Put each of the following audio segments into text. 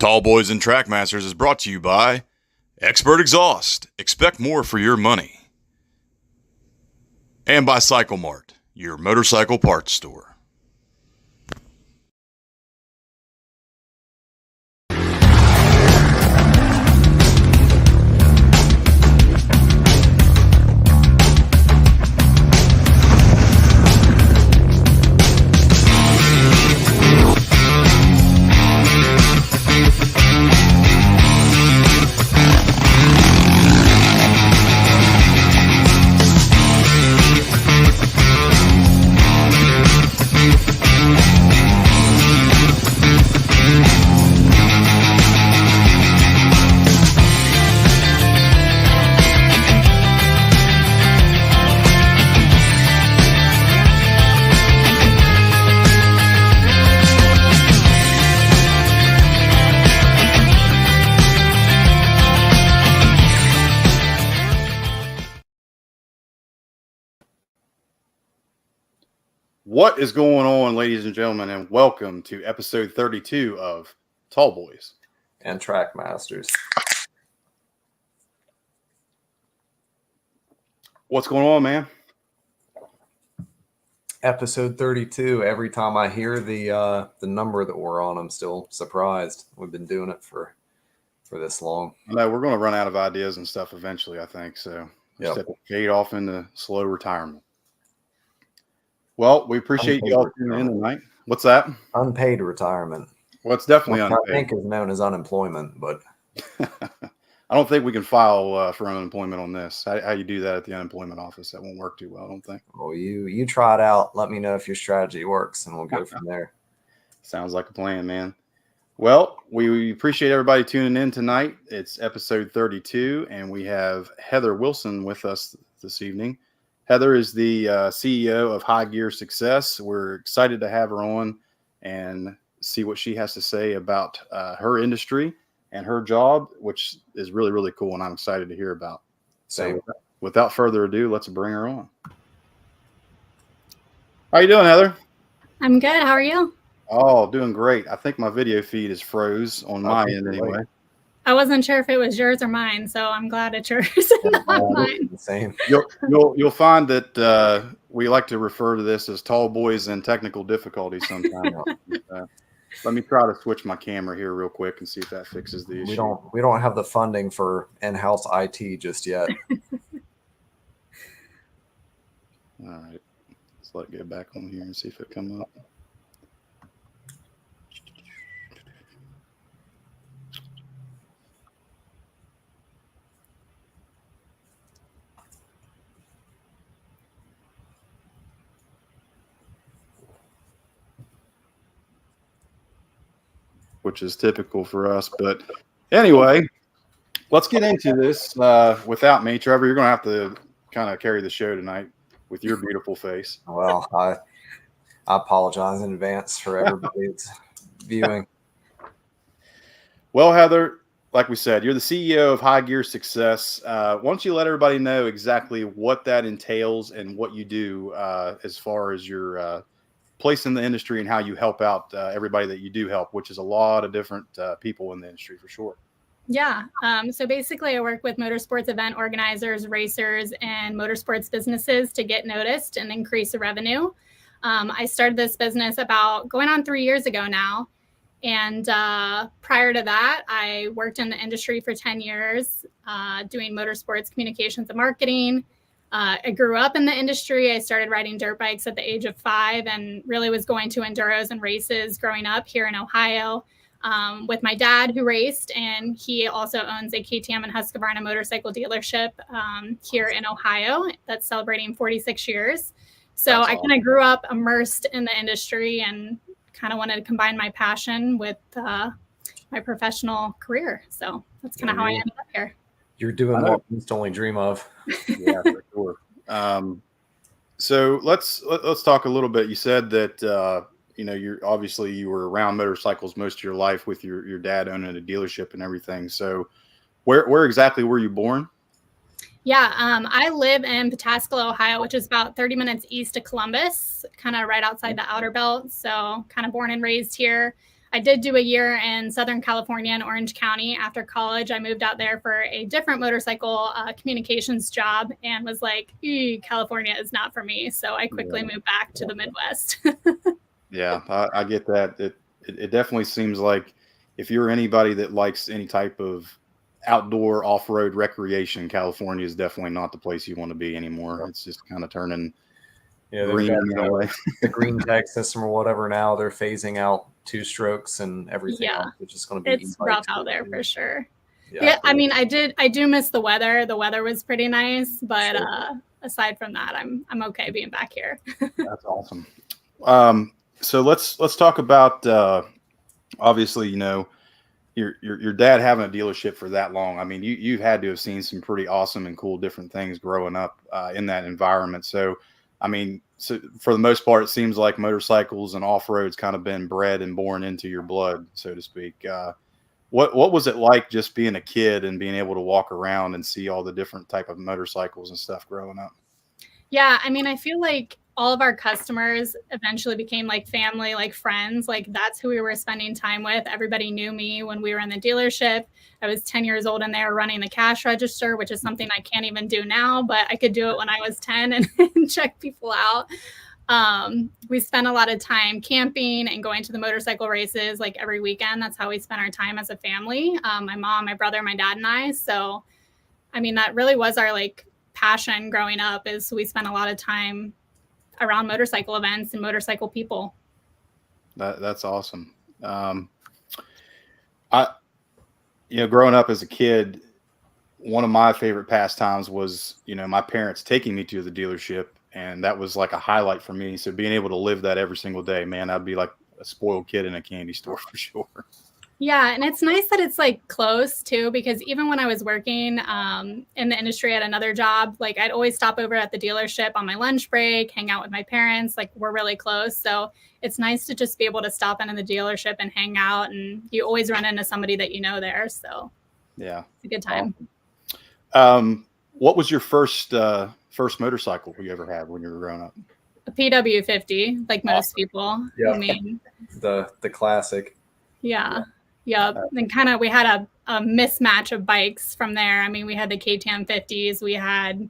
Tallboys and Trackmasters is brought to you by Expert Exhaust. Expect more for your money. And by Cycle Mart, your motorcycle parts store. What is going on, ladies and gentlemen, and welcome to episode 32 of Tallboys and Trackmasters. What's going on, man? Episode 32. Every time I hear the number that we're on, I'm still surprised. We've been doing it for this long. No, we're going to run out of ideas and stuff eventually, I think. So just have to fade off into slow retirement. Well, we appreciate you all tuning in tonight. What's that? Unpaid retirement. Well, it's definitely unpaid. I think is known as unemployment, but I don't think we can file for unemployment on this. How you do that at the unemployment office? That won't work too well, I don't think. Well, you try it out. Let me know if your strategy works, and we'll go from there. Sounds like a plan, man. Well, we appreciate everybody tuning in tonight. It's episode 32, and we have Heather Wilson with us this evening. Heather is the CEO of High Gear Success. We're excited to have her on and see what she has to say about her industry and her job, which is really, really cool, and I'm excited to hear about. So without further ado, let's bring her on. How you doing, Heather? I'm good. How are you? Oh, doing great. I think my video feed is froze on my end anyway. I wasn't sure if it was yours or mine, so I'm glad it's yours. Not mine. Same. You'll find that we like to refer to this as Tallboys and technical difficulties sometimes. Let me try to switch my camera here real quick and see if that fixes the issue. We don't have the funding for in-house IT just yet. All right. Let's let it get back on here and see if it comes up. Which is typical for us. But anyway, let's get into this without me. Trevor, you're going to have to kind of carry the show tonight with your beautiful face. Well, I apologize in advance for everybody that's viewing. Well, Heather, like we said, you're the CEO of High Gear Success. Why don't you let everybody know exactly what that entails and what you do as far as your place in the industry and how you help out everybody that you do help, which is a lot of different people in the industry for sure. Yeah. So basically I work with motorsports event organizers, racers, and motorsports businesses to get noticed and increase the revenue. I started this business about going on 3 years ago now. And prior to that, I worked in the industry for 10 years doing motorsports communications and marketing. I grew up in the industry. I started riding dirt bikes at the age of 5 and really was going to enduros and races growing up here in Ohio with my dad who raced. And he also owns a KTM and Husqvarna motorcycle dealership here in Ohio that's celebrating 46 years. So that's awesome. I kind of grew up immersed in the industry and kind of wanted to combine my passion with my professional career. So that's kind of how I ended up here. You're doing what we used to only dream of. Yeah, for sure. So let's talk a little bit. You said that you were around motorcycles most of your life with your dad owning a dealership and everything. So where exactly were you born? Yeah, I live in Pataskala, Ohio, which is about 30 minutes east of Columbus, kind of right outside the outer belt. So kind of born and raised here. I did do a year in Southern California in Orange County. After college, I moved out there for a different motorcycle communications job and was like, California is not for me. So I quickly moved back to the Midwest. Yeah, I get that. It definitely seems like if you're anybody that likes any type of outdoor off-road recreation, California is definitely not the place you want to be anymore. It's just kind of turning green in a way. The green tag system or whatever. Now they're phasing out 2-strokes and everything else, which is going to be it's rough out there for sure. Yeah, I mean, I do miss the weather. The weather was pretty nice, but aside from that, I'm okay being back here. That's awesome. So let's talk about obviously, you know, your dad having a dealership for that long. I mean, you've had to have seen some pretty awesome and cool different things growing up in that environment. So, I mean, so for the most part, it seems like motorcycles and off-road's kind of been bred and born into your blood, so to speak. What was it like just being a kid and being able to walk around and see all the different type of motorcycles and stuff growing up? Yeah, I mean, I feel like all of our customers eventually became like family, like friends. Like that's who we were spending time with. Everybody knew me when we were in the dealership. I was 10 years old and they were running the cash register, which is something I can't even do now, but I could do it when I was 10 and check people out. We spent a lot of time camping and going to the motorcycle races like every weekend. That's how we spent our time as a family. My mom, my brother, my dad, and I. So, I mean, that really was our like passion growing up, is we spent a lot of time around motorcycle events and motorcycle people. That's awesome. Growing up as a kid, one of my favorite pastimes was, my parents taking me to the dealership, and that was like a highlight for me. So being able to live that every single day, man, I'd be like a spoiled kid in a candy store for sure. Yeah, and it's nice that it's like close too, because even when I was working in the industry at another job, like I'd always stop over at the dealership on my lunch break, hang out with my parents. Like we're really close, so it's nice to just be able to stop into the dealership and hang out, and you always run into somebody that you know there. So yeah, it's a good time. What was your first motorcycle you ever had when you were growing up? A PW50, like most people. Yeah, I mean, the classic. Yeah. Yep. And kind of we had a mismatch of bikes from there. I mean, we had the KTM 50s, we had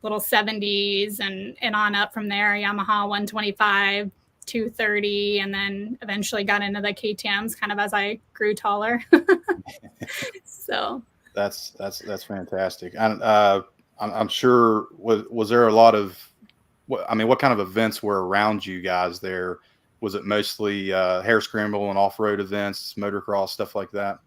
little 70s and on up from there, Yamaha 125, 230, and then eventually got into the KTMs kind of as I grew taller. So that's fantastic. And I'm sure was there a lot of what kind of events were around you guys there? Was it mostly hare scramble and off-road events, motocross, stuff like that?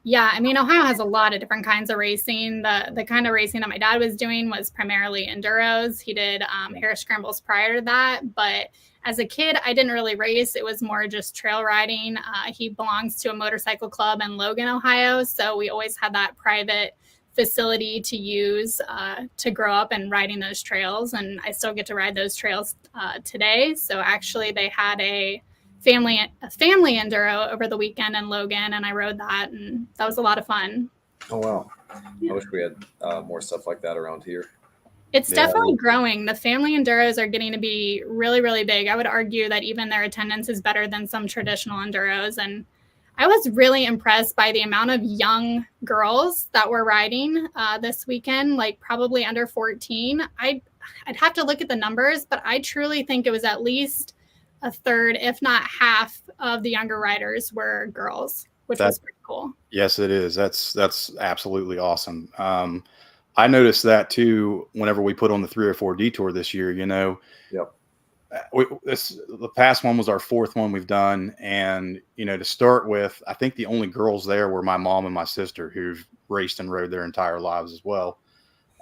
Yeah, I mean, Ohio has a lot of different kinds of racing. The kind of racing that my dad was doing was primarily enduros. He did hare scrambles prior to that, but as a kid, I didn't really race. It was more just trail riding. He belongs to a motorcycle club in Logan, Ohio, so we always had that private facility to use to grow up and riding those trails, and I still get to ride those trails today. So actually they had a family enduro over the weekend in Logan, and I rode that, and that was a lot of fun. Oh wow. Yeah. I wish we had more stuff like that around here. It's definitely growing. The family enduros are getting to be really, really big. I would argue that even their attendance is better than some traditional enduros, and I was really impressed by the amount of young girls that were riding this weekend, like probably under 14. I'd have to look at the numbers, but I truly think it was at least a third, if not half, of the younger riders were girls, which was pretty cool. Yes, it is. That's absolutely awesome. I noticed that too whenever we put on the 304 detour this year. Yep. The past one was our fourth one we've done, and to start with, I think the only girls there were my mom and my sister, who've raced and rode their entire lives as well.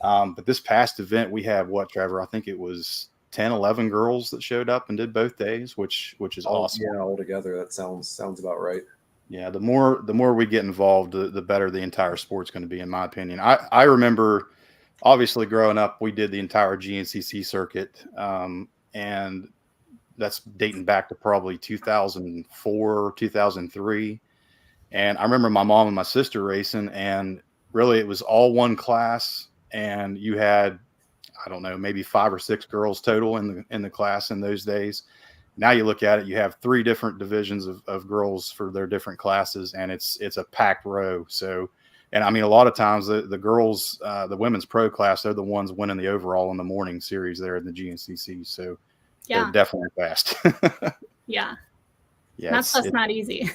But this past event, we had Trevor? I think it was 10, 11 girls that showed up and did both days, which is awesome. Yeah, altogether that sounds about right. Yeah, the more we get involved, the better the entire sport's going to be, in my opinion. I remember, obviously, growing up, we did the entire GNCC circuit. And that's dating back to probably 2004, 2003. And I remember my mom and my sister racing, and really it was all one class. And you had, I don't know, maybe 5 or 6 girls total in the class in those days. Now you look at it, you have 3 different divisions of girls for their different classes, and it's a packed row. So, and I mean, a lot of times the girls, the women's pro class, they're the ones winning the overall in the morning series there in the GNCC. So they're definitely fast. Yeah. Yeah, that's not easy.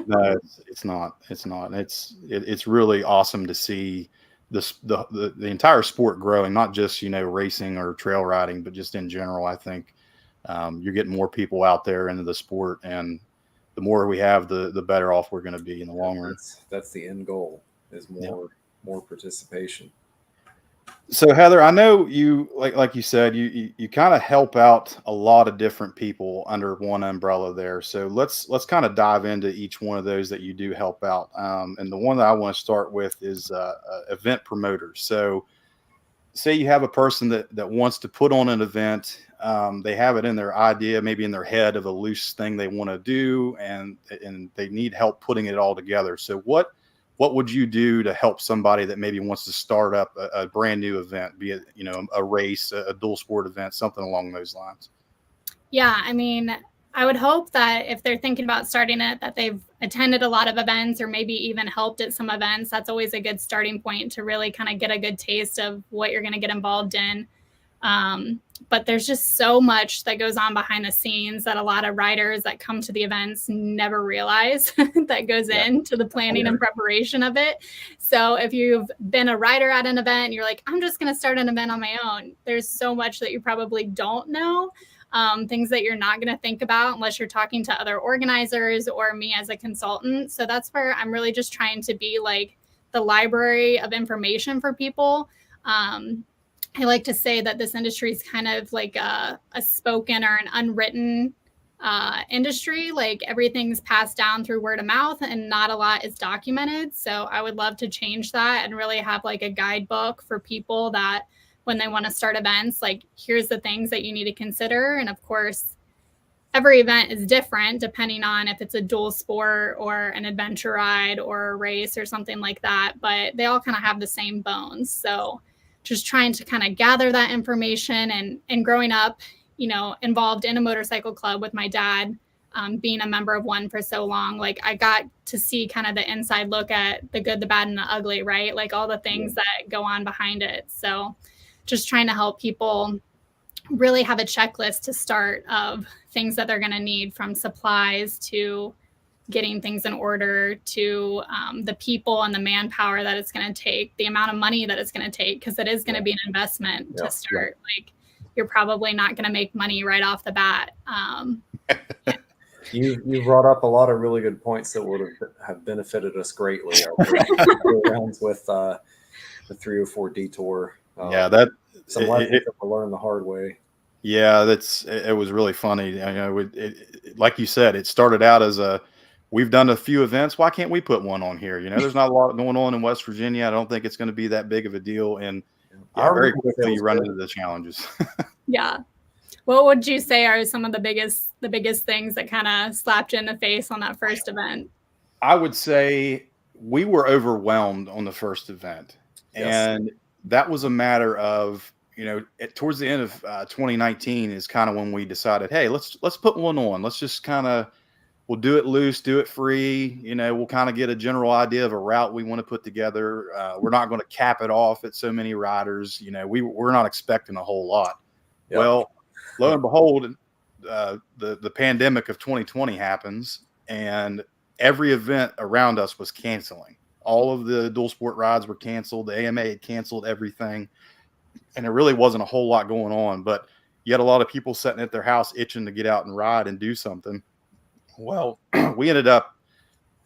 No, it's not. It's not. And it's really awesome to see the entire sport growing, not just, racing or trail riding, but just in general. I think you're getting more people out there into the sport, and the more we have, the better off we're going to be in the long run. That's the end goal, is more participation. So Heather, I know you, like you said, you kind of help out a lot of different people under one umbrella there. So let's kind of dive into each one of those that you do help out. And the one that I want to start with is event promoters. So say you have a person that wants to put on an event. They have it in their idea, maybe in their head, of a loose thing they want to do, and they need help putting it all together. So what would you do to help somebody that maybe wants to start up a brand new event, be it, a race, a dual sport event, something along those lines? Yeah, I mean, I would hope that if they're thinking about starting it, that they've attended a lot of events or maybe even helped at some events. That's always a good starting point to really kind of get a good taste of what you're going to get involved in. But there's just so much that goes on behind the scenes that a lot of riders that come to the events never realize that goes into the planning and preparation of it. So if you've been a rider at an event and you're like, I'm just going to start an event on my own, there's so much that you probably don't know. Things that you're not going to think about unless you're talking to other organizers or me as a consultant. So that's where I'm really just trying to be like the library of information for people. I like to say that this industry is kind of like a spoken or an unwritten industry. Like everything's passed down through word of mouth and not a lot is documented. So I would love to change that and really have like a guidebook for people that when they want to start events, like here's the things that you need to consider. And of course, every event is different depending on if it's a dual sport or an adventure ride or a race or something like that, but they all kind of have the same bones. So just trying to kind of gather that information and growing up, involved in a motorcycle club with my dad, being a member of one for so long, like I got to see kind of the inside look at the good, the bad, and the ugly, right? Like all the things that go on behind it. So just trying to help people really have a checklist to start of things that they're going to need, from supplies to getting things in order to the people and the manpower that it's going to take, the amount of money that it's going to take, because it is going to be an investment to start. Like you're probably not going to make money right off the bat. You brought up a lot of really good points that would have benefited us greatly. Rounds with the 304 detour. Some lessons that we learned the hard way. Yeah, it was really funny. Like you said, it started out as we've done a few events. Why can't we put one on here? There's not a lot going on in West Virginia. I don't think it's going to be that big of a deal. And very quickly you run into the challenges. Yeah. What would you say are some of the biggest things that kind of slapped you in the face on that first event? I would say we were overwhelmed on the first event. Yes. And that was a matter of, towards the end of 2019 is kind of when we decided, hey, let's put one on. Let's just we'll do it loose, do it free. We'll kind of get a general idea of a route we want to put together. We're not going to cap it off at so many riders. We're not expecting a whole lot. Yep. Well, lo and behold, the pandemic of 2020 happens, and every event around us was canceling. All of the dual sport rides were canceled. The AMA had canceled everything, and there really wasn't a whole lot going on. But you had a lot of people sitting at their house itching to get out and ride and do something. Well, we ended up,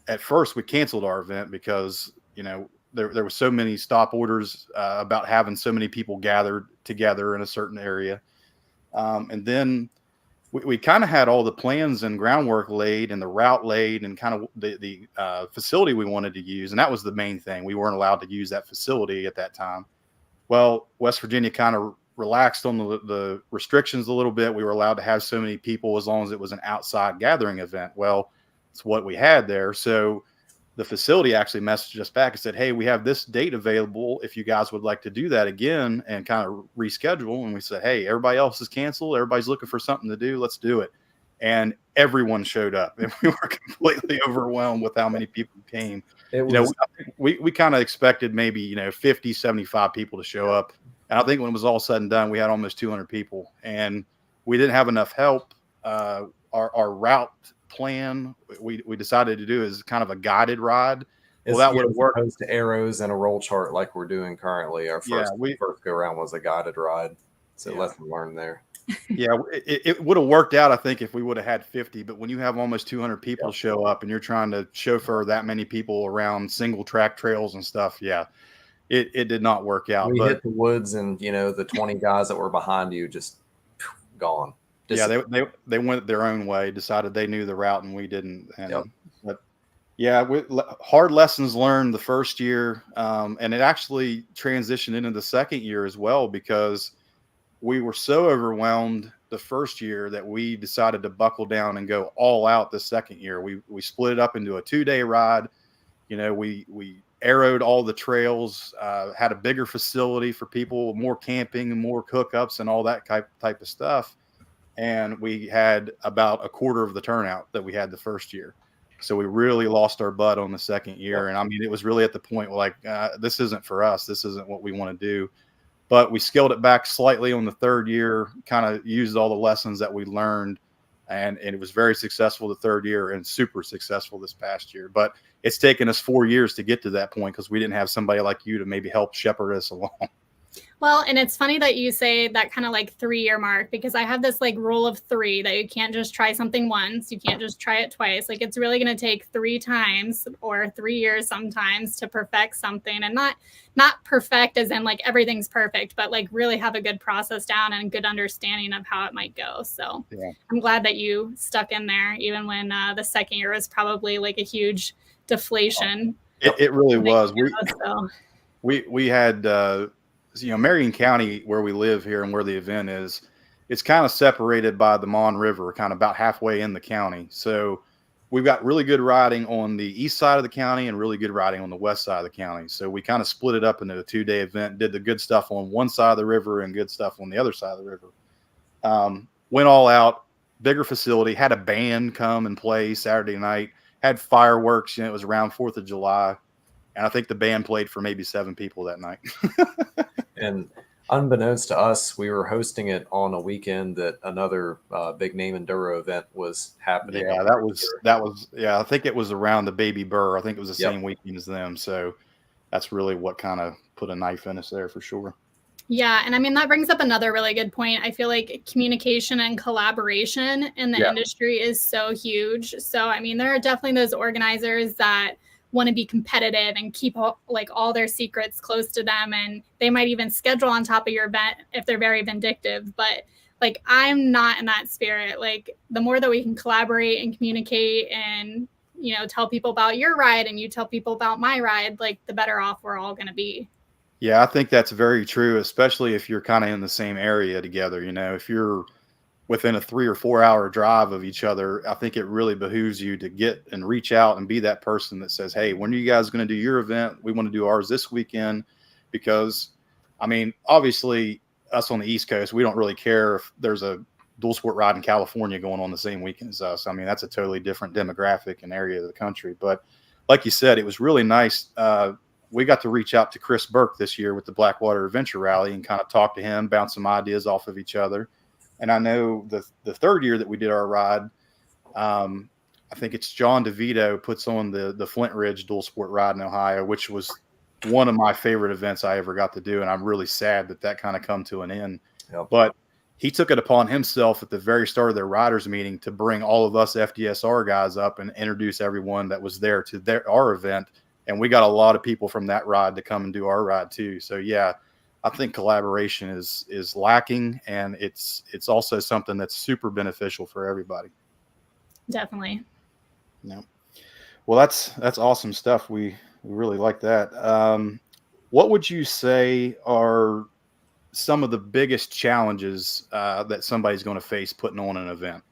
at first we canceled our event because, there were so many stop orders about having so many people gathered together in a certain area. And then we kind of had all the plans and groundwork laid and the route laid and kind of the facility we wanted to use. And that was the main thing. We weren't allowed to use that facility at that time. Well, West Virginia kind of relaxed on the restrictions a little bit. We were allowed to have so many people as long as it was an outside gathering event. Well, it's what we had there. So the facility actually messaged us back and said, hey, we have this date available if you guys would like to do that again and kind of reschedule. And we said, hey, everybody else is canceled. Everybody's looking for something to do. Let's do it. and everyone showed up, and we were completely overwhelmed with how many people came. We kind of expected maybe 50, 75 people to show up, and I think when it was all said and done, we had almost 200 people, and we didn't have enough help. Our route plan we decided to do is kind of a guided ride. Well, that would have worked. Opposed to arrows and a roll chart like we're doing currently. Our first go around was a guided ride, so lesson learned there. Yeah, it would have worked out, I think, if we would have had 50. But when you have almost 200 people show up and you're trying to chauffeur that many people around single track trails and stuff, it did not work out. We hit the woods, and the 20 guys that were behind you just gone. They went their own way, decided they knew the route and we didn't. And, But hard lessons learned the first year, and it actually transitioned into the second year as well, because we were so overwhelmed the first year that we decided to buckle down and go all out the second year. We split it up into a 2-day ride. We arrowed all the trails, had a bigger facility for people, more camping and more hookups and all that type of stuff. And we had about a quarter of the turnout that we had the first year. So we really lost our butt on the second year. And I mean, it was really at the point like, this isn't for us. This isn't what we want to do. But we scaled it back slightly on the third year, kind of used all the lessons that we learned. And it was very successful the third year and super successful this past year. But it's taken us 4 years to get to that point because we didn't have somebody like you to maybe help shepherd us along. Well, and it's funny that you say that kind of like 3-year mark, because I have this like rule of 3 that you can't just try something once. You can't just try it twice. Like it's really going to take 3 times or 3 years sometimes to perfect something, and not perfect as in like everything's perfect, but like really have a good process down and a good understanding of how it might go. So I'm glad that you stuck in there, even when the second year was probably like a huge deflation. It really was. We had, Marion County, where we live here and where the event is, it's kind of separated by the Mon River, kind of about halfway in the county. So we've got really good riding on the east side of the county and really good riding on the west side of the county. So we kind of split it up into a 2-day event, did the good stuff on one side of the river and good stuff on the other side of the river. Went all out, bigger facility, had a band come and play Saturday night, had fireworks. It was around 4th of July. And I think the band played for maybe 7 people that night. And unbeknownst to us, we were hosting it on a weekend that another big name enduro event was happening. Yeah, that was. I think it was around the Baby Burr. I think it was the same weekend as them. So that's really what kind of put a knife in us there for sure. Yeah. And I mean, that brings up another really good point. I feel like communication and collaboration in the industry is so huge. So, I mean, there are definitely those organizers that want to be competitive and keep all their secrets close to them. And they might even schedule on top of your event if they're very vindictive. But like, I'm not in that spirit. Like the more that we can collaborate and communicate and, tell people about your ride and you tell people about my ride, like the better off we're all going to be. Yeah, I think that's very true, especially if you're kind of in the same area together. If you're within a 3 or 4 hour drive of each other, I think it really behooves you to get and reach out and be that person that says, hey, when are you guys going to do your event? We want to do ours this weekend. Because, I mean, obviously us on the East Coast, we don't really care if there's a dual sport ride in California going on the same weekend as us. I mean, that's a totally different demographic and area of the country. But like you said, it was really nice. We got to reach out to Chris Burke this year with the Blackwater Adventure Rally and kind of talk to him, bounce some ideas off of each other. And I know the third year that we did our ride, I think it's John DeVito puts on the Flint Ridge dual sport ride in Ohio, which was one of my favorite events I ever got to do. And I'm really sad that kind of come to an end. Yep. But he took it upon himself at the very start of their riders meeting to bring all of us FDSR guys up and introduce everyone that was there to our event. And we got a lot of people from that ride to come and do our ride too. So yeah, I think collaboration is lacking, and it's also something that's super beneficial for everybody. Definitely. Yeah. Well, that's awesome stuff. We really like that. What would you say are some of the biggest challenges that somebody's going to face putting on an event?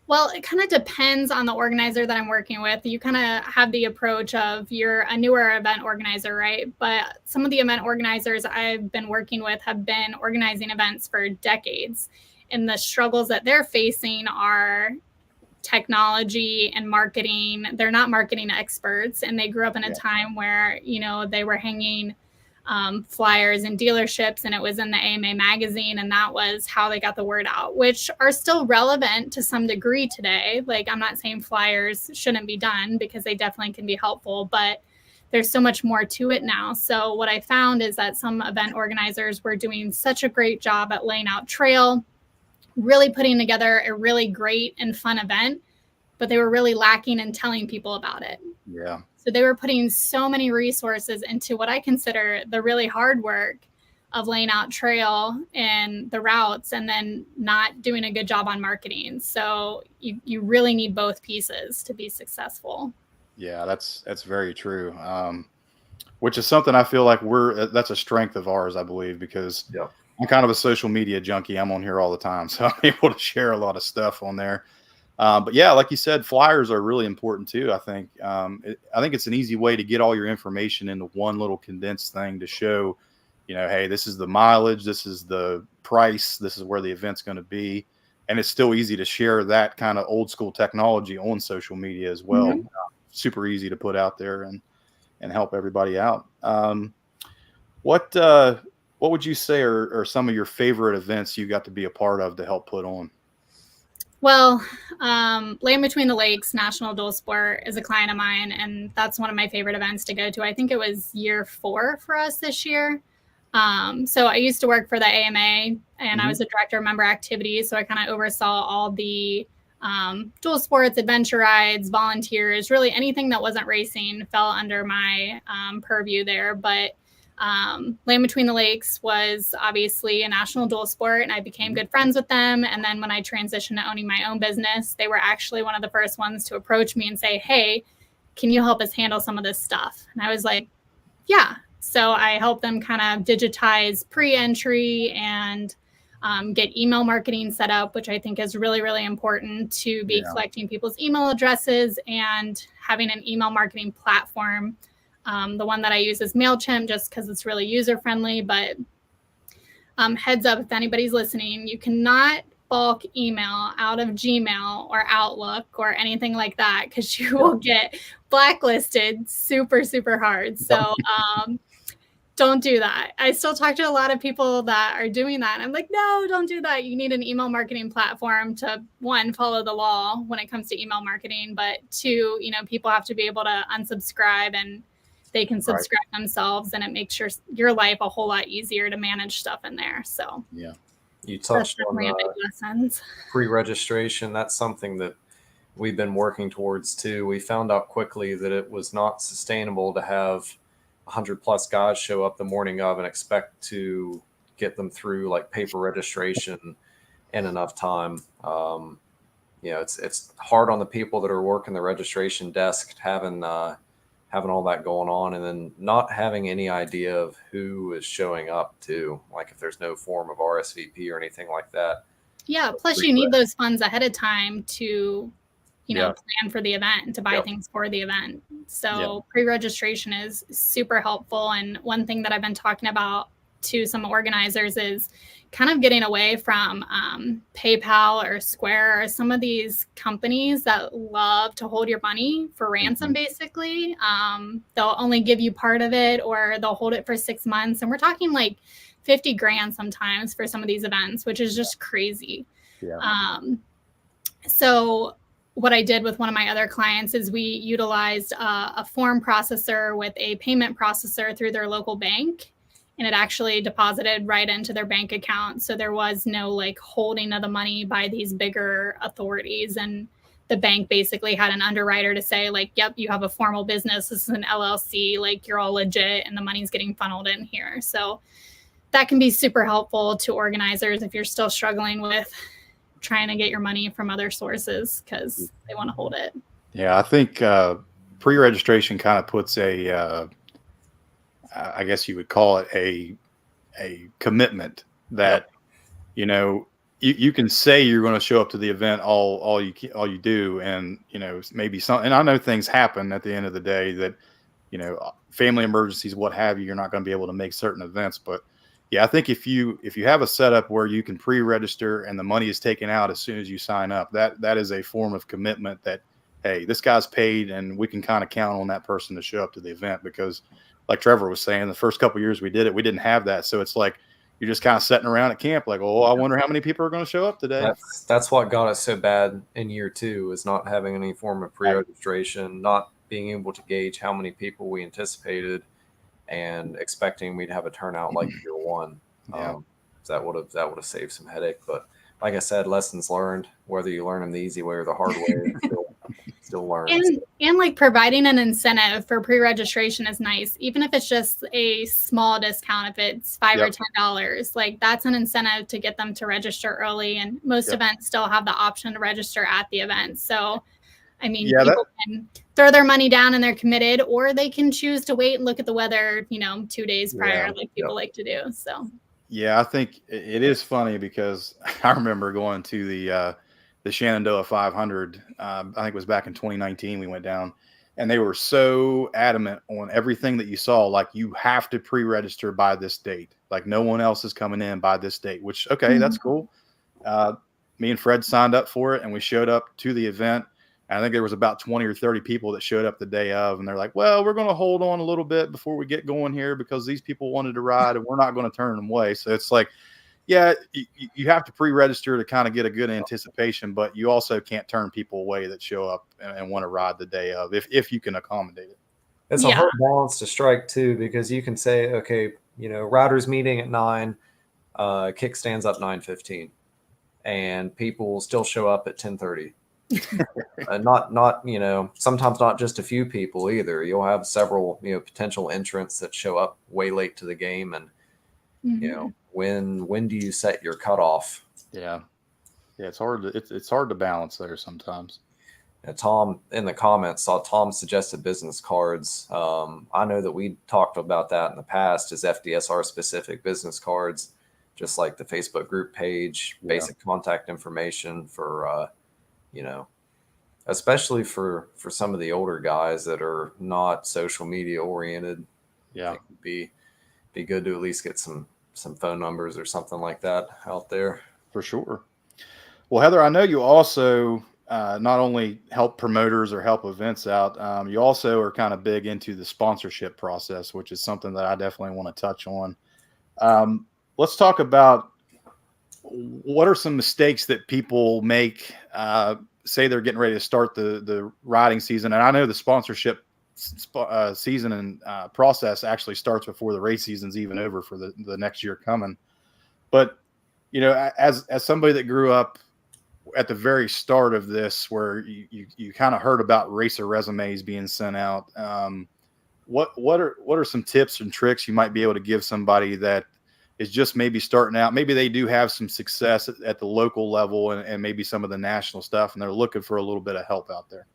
Well, it kind of depends on the organizer that I'm working with. You kind of have the approach of you're a newer event organizer, right? But some of the event organizers I've been working with have been organizing events for decades. And the struggles that they're facing are technology and marketing. They're not marketing experts, and they grew up in a time where, you know, they were hanging flyers in dealerships, and it was in the AMA magazine, and that was how they got the word out, which are still relevant to some degree today. Like, I'm not saying flyers shouldn't be done, because they definitely can be helpful, but there's so much more to it now. So what I found is that some event organizers were doing such a great job at laying out trail, really putting together a really great and fun event, but they were really lacking in telling people about it. Yeah. So they were putting so many resources into what I consider the really hard work of laying out trail and the routes, and then not doing a good job on marketing. So you really need both pieces to be successful. Yeah, that's very true. Which is something I feel like that's a strength of ours, I believe, because I'm kind of a social media junkie. I'm on here all the time, so I'm able to share a lot of stuff on there. But yeah, like you said, flyers are really important too. I think it's an easy way to get all your information into one little condensed thing to show, you know, hey, this is the mileage, this is the price, this is where the event's going to be. And it's still easy to share that kind of old school technology on social media as well. Mm-hmm. Super easy to put out there and help everybody out. What would you say are some of your favorite events you got to be a part of to help put on? Well, Land Between the Lakes National Dual Sport is a client of mine, and that's one of my favorite events to go to. I think it was year 4 for us this year. So I used to work for the AMA, and I was a director of member activities. So I kind of oversaw all the dual sports, adventure rides, volunteers, really anything that wasn't racing fell under my purview there. But Land Between the Lakes was obviously a national dual sport, and I became good friends with them. And then when I transitioned to owning my own business, they were actually one of the first ones to approach me and say, hey, can you help us handle some of this stuff? And I was like, yeah. So I helped them kind of digitize pre-entry and get email marketing set up, which I think is really, really important to be collecting people's email addresses and having an email marketing platform. The one that I use is MailChimp, just because it's really user-friendly. But heads up, if anybody's listening, you cannot bulk email out of Gmail or Outlook or anything like that, because you will get blacklisted super, super hard. So don't do that. I still talk to a lot of people that are doing that. And I'm like, no, don't do that. You need an email marketing platform to, 1, follow the law when it comes to email marketing. But 2, you know, people have to be able to unsubscribe, and they can subscribe themselves, and it makes your life a whole lot easier to manage stuff in there. So you touched on a big lessons. Pre-registration. That's something that we've been working towards too. We found out quickly that it was not sustainable to have 100+ guys show up the morning of and expect to get them through like paper registration in enough time. You know, it's hard on the people that are working the registration desk, having all that going on, and then not having any idea of who is showing up too. Like if there's no form of RSVP or anything like that. Yeah. Plus you need those funds ahead of time to, you know, plan for the event and to buy things for the event. So pre-registration is super helpful. And one thing that I've been talking about to some organizers is kind of getting away from PayPal or Square or some of these companies that love to hold your money for ransom, basically. They'll only give you part of it, or they'll hold it for 6 months. And we're talking like 50 grand sometimes for some of these events, which is just crazy. So what I did with one of my other clients is we utilized a form processor with a payment processor through their local bank, and it actually deposited right into their bank account. So there was no like holding of the money by these bigger authorities. And the bank basically had an underwriter to say like, yep, you have a formal business. This is an LLC, like you're all legit, and the money's getting funneled in here. So that can be super helpful to organizers if you're still struggling with trying to get your money from other sources because they want to hold it. Yeah, I think pre-registration kind of puts I guess you would call it a commitment that, you know, you can say you're going to show up to the event all you do, and you know maybe some. And I know things happen at the end of the day that, you know, family emergencies, what have you. You're not going to be able to make certain events, but Yeah, I think if you have a setup where you can pre-register and the money is taken out as soon as you sign up, that is a form of commitment that, hey, this guy's paid and we can kind of count on that person to show up to the event. Because like Trevor was saying, the first couple of years we did it, we didn't have that. So it's like you're just kind of sitting around at camp like, oh, I wonder how many people are going to show up today. That's what got us so bad in year 2, is not having any form of pre-registration, not being able to gauge how many people we anticipated, and expecting we'd have a turnout like year 1. Yeah. That would have saved some headache. But like I said, lessons learned. Whether you learn them the easy way or the hard way, still learn. And like providing an incentive for pre-registration is nice, even if it's just a small discount. If it's $5 or $10, like that's an incentive to get them to register early. And most events still have the option to register at the event. So I mean, people can throw their money down and they're committed, or they can choose to wait and look at the weather, 2 days prior, like people like to do. So, yeah, I think it is funny because I remember going to the Shenandoah 500. I think it was back in 2019. We went down, and they were so adamant on everything that you saw. Like, you have to pre-register by this date. Like, no one else is coming in by this date. Which, okay, that's cool. Me and Fred signed up for it, and we showed up to the event. I think there was about 20 or 30 people that showed up the day of, and they're like, well, we're going to hold on a little bit before we get going here because these people wanted to ride and we're not going to turn them away. So it's like, yeah, you have to pre-register to kind of get a good anticipation, but you also can't turn people away that show up and want to ride the day of if you can accommodate it. It's a hard balance to strike too, because you can say, okay, riders meeting at 9, kickstands up 9:15, and people will still show up at 10:30. Not sometimes not just a few people either. You'll have several potential entrants that show up way late to the game, and when do you set your cutoff? Yeah, it's hard to balance there sometimes. Tom in the comments saw Tom suggested business cards. I know that we talked about that in the past as FDSR specific business cards, just like the Facebook group page, basic contact information for especially for some of the older guys that are not social media oriented. Yeah, it would be good to at least get some phone numbers or something like that out there. For sure. Well, Heather, I know you also not only help promoters or help events out, you also are kind of big into the sponsorship process, which is something that I definitely want to touch on. Let's talk about what are some mistakes that people make, say they're getting ready to start the riding season. And I know the sponsorship season and process actually starts before the race season's even over for the next year coming. But, as somebody that grew up at the very start of this, where you kind of heard about racer resumes being sent out, what are some tips and tricks you might be able to give somebody that is just maybe starting out? Maybe they do have some success at the local level and maybe some of the national stuff, and they're looking for a little bit of help out there.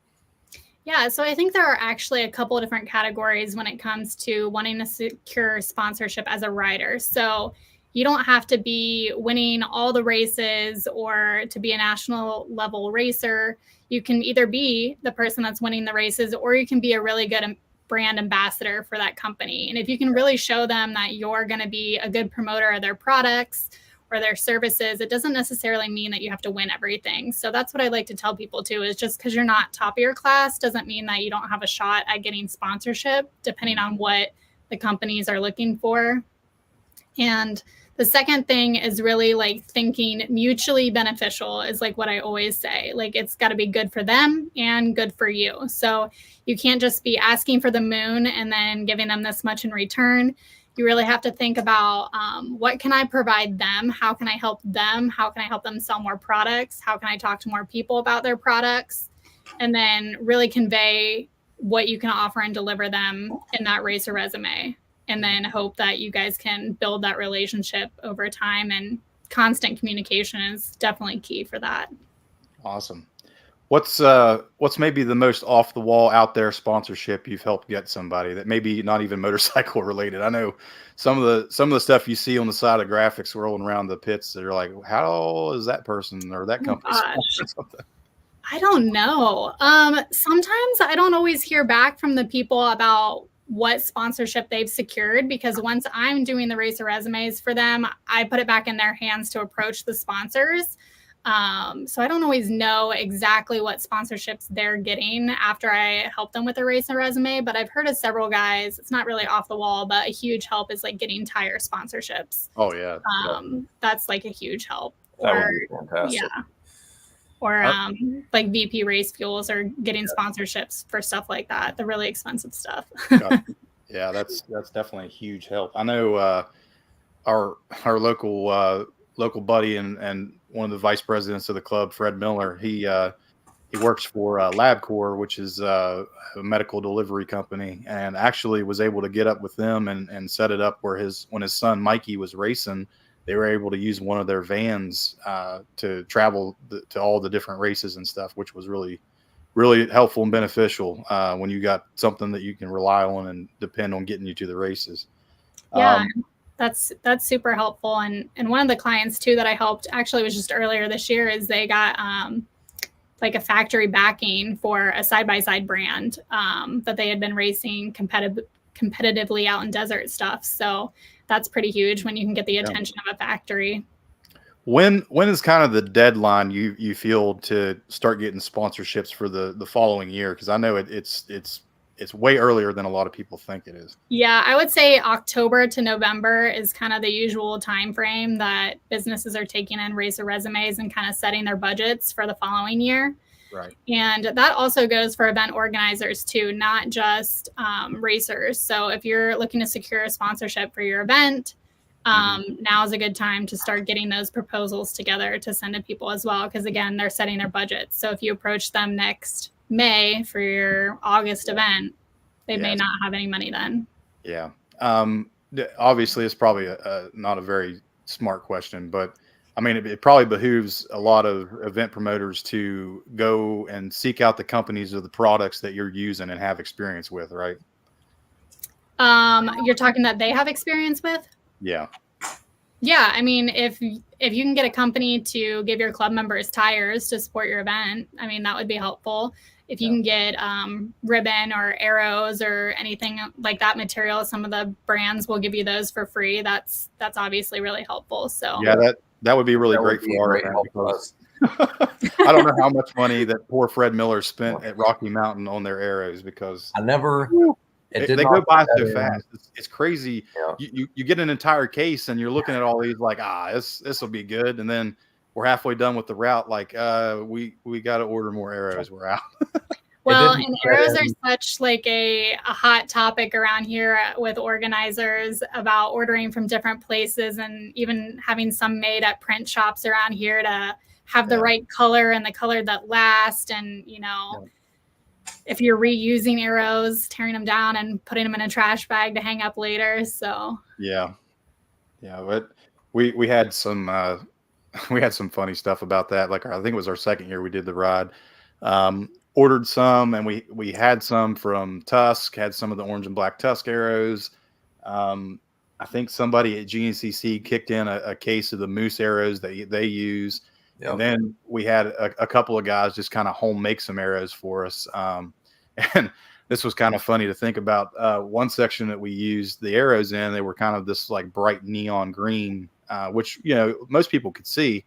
Yeah, so I think there are actually a couple of different categories when it comes to wanting to secure sponsorship as a rider. So you don't have to be winning all the races or to be a national level racer. You can either be the person that's winning the races, or you can be a really good brand ambassador for that company. And if you can really show them that you're going to be a good promoter of their products or their services, it doesn't necessarily mean that you have to win everything. So that's what I like to tell people too, is just because you're not top of your class doesn't mean that you don't have a shot at getting sponsorship, depending on what the companies are looking for. And the second thing is really like thinking mutually beneficial is like what I always say. Like, it's got to be good for them and good for you. So you can't just be asking for the moon and then giving them this much in return. You really have to think about what can I provide them? How can I help them? How can I help them sell more products? How can I talk to more people about their products? And then really convey what you can offer and deliver them in that racer resume. And then hope that you guys can build that relationship over time, and constant communication is definitely key for that. Awesome. What's maybe the most off the wall out there sponsorship you've helped get somebody that maybe not even motorcycle related? I know some of the stuff you see on the side of graphics rolling around the pits that are like, how is that person or that company sponsoring something? I don't know. Sometimes I don't always hear back from the people about what sponsorship they've secured, because once I'm doing the racer resumes for them, I put it back in their hands to approach the sponsors. So I don't always know exactly what sponsorships they're getting after I help them with a racer resume, but I've heard of several guys, it's not really off the wall, but a huge help is like getting tire sponsorships. Oh yeah. That's like a huge help. That Or, would be fantastic. Yeah. Or like VP Race Fuels or getting sponsorships for stuff like that, the really expensive stuff. Yeah, that's definitely a huge help. I know our local buddy and one of the vice presidents of the club, Fred Miller. He works for LabCorp, which is a medical delivery company, and actually was able to get up with them and set it up where when his son Mikey was racing, they were able to use one of their vans to travel to all the different races and stuff, which was really, really helpful and beneficial when you got something that you can rely on and depend on getting you to the races. Yeah, that's super helpful. And one of the clients too that I helped actually was just earlier this year is they got like a factory backing for a side-by-side brand that they had been racing competitively out in desert stuff. So that's pretty huge when you can get the attention of a factory. When is kind of the deadline you feel to start getting sponsorships for the following year? Because I know it's way earlier than a lot of people think it is. Yeah, I would say October to November is kind of the usual time frame that businesses are taking in racer resumes and kind of setting their budgets for the following year. Right. And that also goes for event organizers too, not just racers. So if you're looking to secure a sponsorship for your event, now is a good time to start getting those proposals together to send to people as well. Because again, they're setting their budgets. So if you approach them next May for your August event, they may not have any money then. Yeah. Obviously, it's probably not a very smart question, but I mean, it probably behooves a lot of event promoters to go and seek out the companies or the products that you're using and have experience with, right? You're talking that they have experience with? Yeah. Yeah, I mean, if you can get a company to give your club members tires to support your event, I mean, that would be helpful. If you can get ribbon or arrows or anything like that material, some of the brands will give you those for free. That's obviously really helpful. So yeah, that would be really great for our event because I don't know how much money that poor Fred Miller spent at Rocky Mountain on their arrows because they go by so fast. It's crazy. Yeah. You get an entire case and you're looking at all these like, this will be good. And then we're halfway done with the route. Like, we got to order more arrows. We're out. Well, and arrows are such like a hot topic around here with organizers about ordering from different places and even having some made at print shops around here to have the right color and the color that lasts. And, if you're reusing arrows, tearing them down and putting them in a trash bag to hang up later. So yeah, but we had some funny stuff about that. Like I think it was our second year we did the ride. Ordered some, and we had some from Tusk. Had some of the orange and black Tusk arrows. I think somebody at GNCC kicked in a case of the moose arrows that they use. Yep. And then we had a couple of guys just kind of home make some arrows for us. And this was kind of funny to think about. One section that we used the arrows in, they were kind of this like bright neon green, which, most people could see.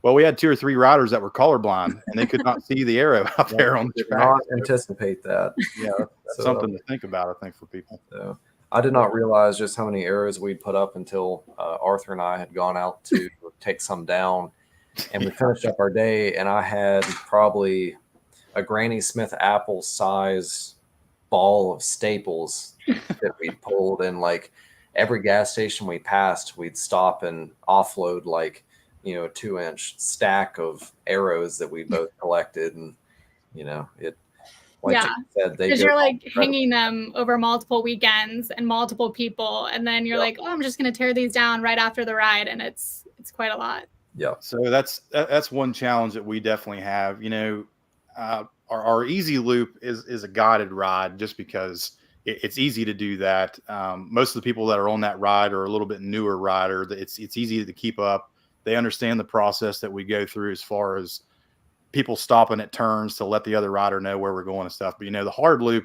Well, we had 2 or 3 riders that were colorblind and they could not see the arrow out there on the track. Not anticipate that. Yeah. That's something to think about, I think, for people. So I did not realize just how many arrows we'd put up until Arthur and I had gone out to take some down. And we finished up our day, and I had probably a Granny Smith apple size ball of staples that we pulled. And like every gas station we passed, we'd stop and offload like, a 2-inch stack of arrows that we both collected. And, it, like you said, because you're like hanging them over multiple weekends and multiple people. And then you're like, I'm just going to tear these down right after the ride. And it's quite a lot. Yeah. So that's one challenge that we definitely have. Our easy loop is a guided ride just because it's easy to do that. Most of the people that are on that ride are a little bit newer rider. It's easy to keep up. They understand the process that we go through as far as people stopping at turns to let the other rider know where we're going and stuff. But the hard loop,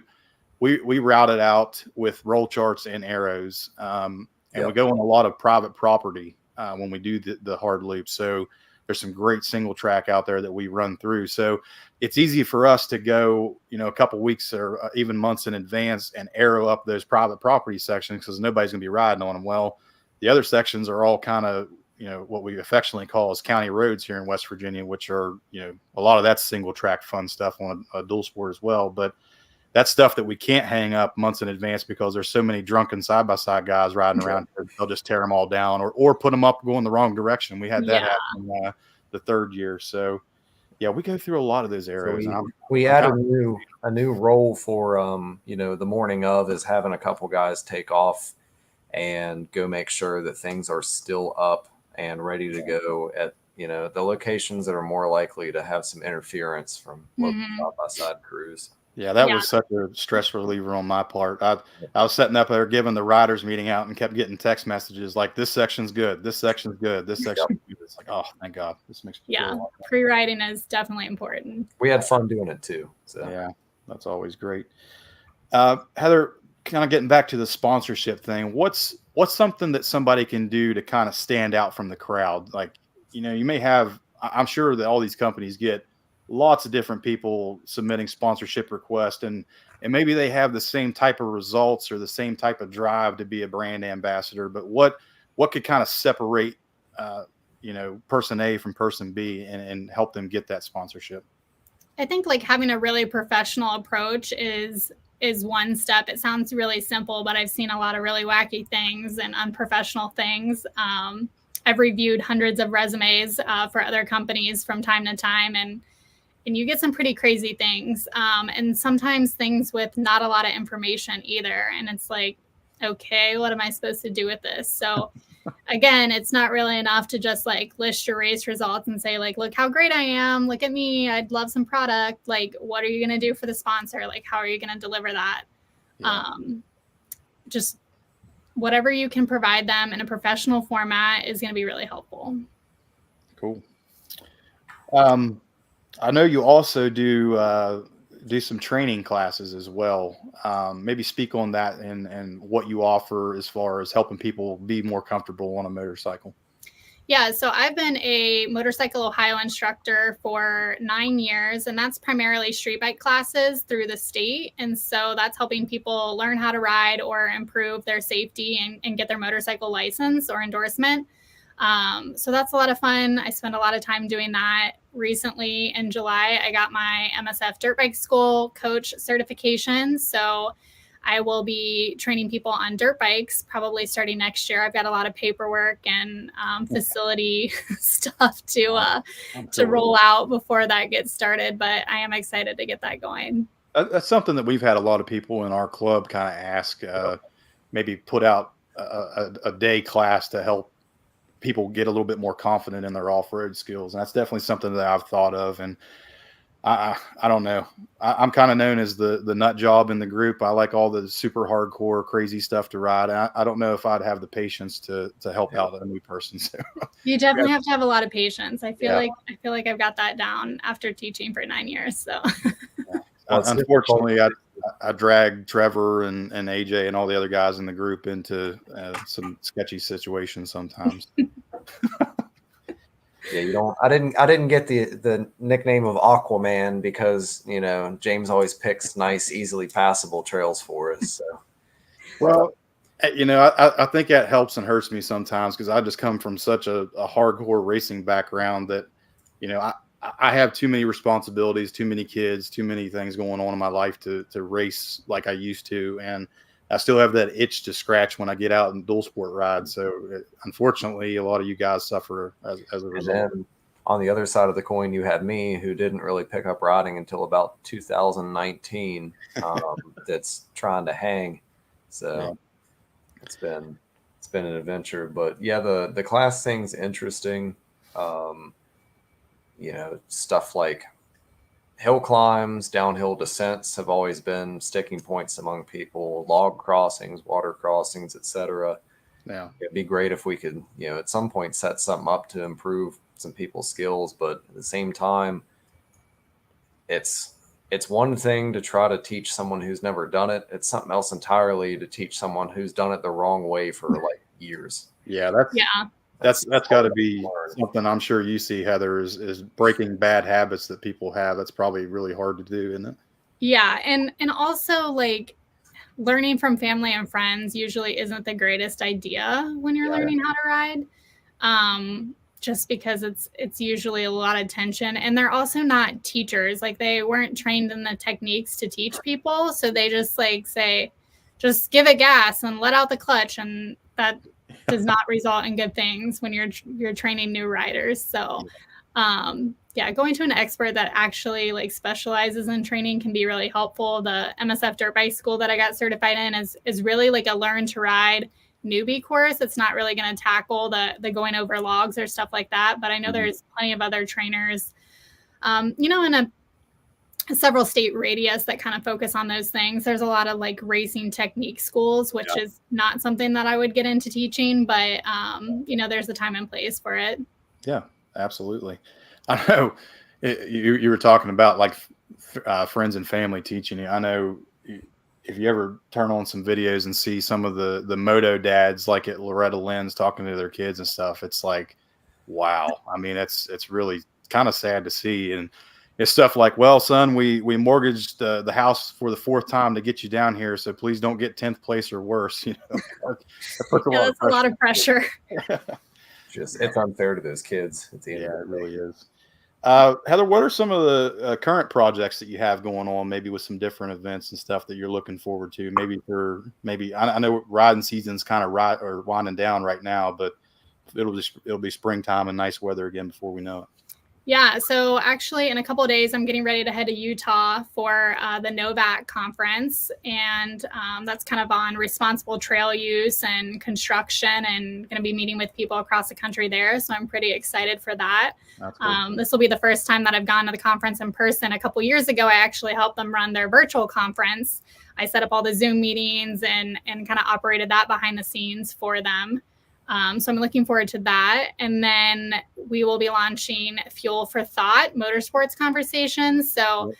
we route it out with roll charts and arrows, and Yep. we go on a lot of private property when we do the hard loops. So there's some great single track out there that we run through. So it's easy for us to go, a couple weeks or even months in advance and arrow up those private property sections because nobody's going to be riding on them. Well, the other sections are all kind of, what we affectionately call as county roads here in West Virginia, which are, a lot of that's single track fun stuff on a dual sport as well. But that's stuff that we can't hang up months in advance because there's so many drunken side-by-side guys riding around. They'll just tear them all down or put them up going the wrong direction. We had that happen the third year. So, yeah, we go through a lot of those areas. So we add a new role for, the morning of is having a couple guys take off and go make sure that things are still up and ready to go at, the locations that are more likely to have some interference from local side-by-side crews. Yeah, that was such a stress reliever on my part. I was sitting up there giving the riders meeting out and kept getting text messages like, this section's good, this section's good, this section's good. It's like, oh, thank God. This makes me feel a lot better. Pre-riding is definitely important. We had fun doing it too. So yeah, that's always great. Heather, kind of getting back to the sponsorship thing, what's something that somebody can do to kind of stand out from the crowd? Like, you may have, I'm sure that all these companies get lots of different people submitting sponsorship requests, and maybe they have the same type of results or the same type of drive to be a brand ambassador. But what could kind of separate, person A from person B and help them get that sponsorship? I think like having a really professional approach is one step. It sounds really simple, but I've seen a lot of really wacky things and unprofessional things. I've reviewed hundreds of resumes for other companies from time to time, and you get some pretty crazy things. And sometimes things with not a lot of information either. And it's like, okay, what am I supposed to do with this? So again, it's not really enough to just like list your race results and say like, look how great I am. Look at me. I'd love some product. Like, what are you going to do for the sponsor? Like, how are you going to deliver that? Yeah. Just whatever you can provide them in a professional format is going to be really helpful. Cool. I know you also do some training classes as well. Maybe speak on that and what you offer as far as helping people be more comfortable on a motorcycle. Yeah, so I've been a Motorcycle Ohio instructor for 9 years, and that's primarily street bike classes through the state. And so that's helping people learn how to ride or improve their safety and get their motorcycle license or endorsement. So that's a lot of fun. I spend a lot of time doing that. Recently in July, I got my MSF Dirt Bike School coach certification. So I will be training people on dirt bikes probably starting next year. I've got a lot of paperwork and facility stuff to roll out before that gets started, but I am excited to get that going. That's something that we've had a lot of people in our club kind of ask, maybe put out a day class to help people get a little bit more confident in their off-road skills. And that's definitely something that I've thought of. And I don't know. I'm kind of known as the nut job in the group. I like all the super hardcore, crazy stuff to ride. I don't know if I'd have the patience to help out a new person. So you definitely have to have a lot of patience. I feel like I've got that down after teaching for 9 years. So unfortunately, I dragged Trevor and AJ and all the other guys in the group into some sketchy situations sometimes. Yeah, I didn't get the nickname of Aquaman because, James always picks nice, easily passable trails for us. So, well, I think that helps and hurts me sometimes because I just come from such a hardcore racing background that, I have too many responsibilities, too many kids, too many things going on in my life to race like I used to. And I still have that itch to scratch when I get out and dual sport ride. So unfortunately, a lot of you guys suffer as a result. And then on the other side of the coin, you had me who didn't really pick up riding until about 2019. That's trying to hang. So it's been an adventure, but yeah, the class thing's interesting. Stuff like hill climbs, downhill descents have always been sticking points among people, log crossings, water crossings, etc. Yeah. It'd be great if we could, at some point set something up to improve some people's skills, but at the same time, it's it's one thing to try to teach someone who's never done it. It's something else entirely to teach someone who's done it the wrong way for like years. Yeah, Yeah. that's got to be something I'm sure you see, Heather, is breaking bad habits that people have. That's probably really hard to do, isn't it? Yeah. And also like learning from family and friends usually isn't the greatest idea when you're learning how to ride. Just because it's usually a lot of tension, and they're also not teachers. Like they weren't trained in the techniques to teach people. So they just like say, just give it gas and let out the clutch. And that does not result in good things when you're training new riders. So going to an expert that actually like specializes in training can be really helpful. The MSF Dirt Bike School that I got certified in is really like a learn to ride newbie course. It's not really going to tackle the going over logs or stuff like that. But I know there's plenty of other trainers, in a several state radius that kind of focus on those things. There's a lot of like racing technique schools, which is not something that I would get into teaching, but there's a time and place for it. Yeah, absolutely. I know you were talking about like friends and family teaching you. I know if you ever turn on some videos and see some of the moto dads like at Loretta Lynn's talking to their kids and stuff, it's like, wow. I mean, it's really kind of sad to see. And it's stuff like, well, son, we mortgaged the house for the 4th time to get you down here, so please don't get 10th place or worse. That puts that's a lot of pressure. It's unfair to those kids at the end. Yeah, it really is. Heather, what are some of the current projects that you have going on, maybe with some different events and stuff that you're looking forward to? Maybe I know riding season's kind of winding down right now, but it'll be springtime and nice weather again before we know it. Yeah, so actually in a couple of days, I'm getting ready to head to Utah for the NOVAC conference. And that's kind of on responsible trail use and construction, and going to be meeting with people across the country there. So I'm pretty excited for that. That's cool. This will be the first time that I've gone to the conference in person. A couple of years ago, I actually helped them run their virtual conference. I set up all the Zoom meetings and kind of operated that behind the scenes for them. So I'm looking forward to that. And then we will be launching Fuel for Thought Motorsports Conversations. So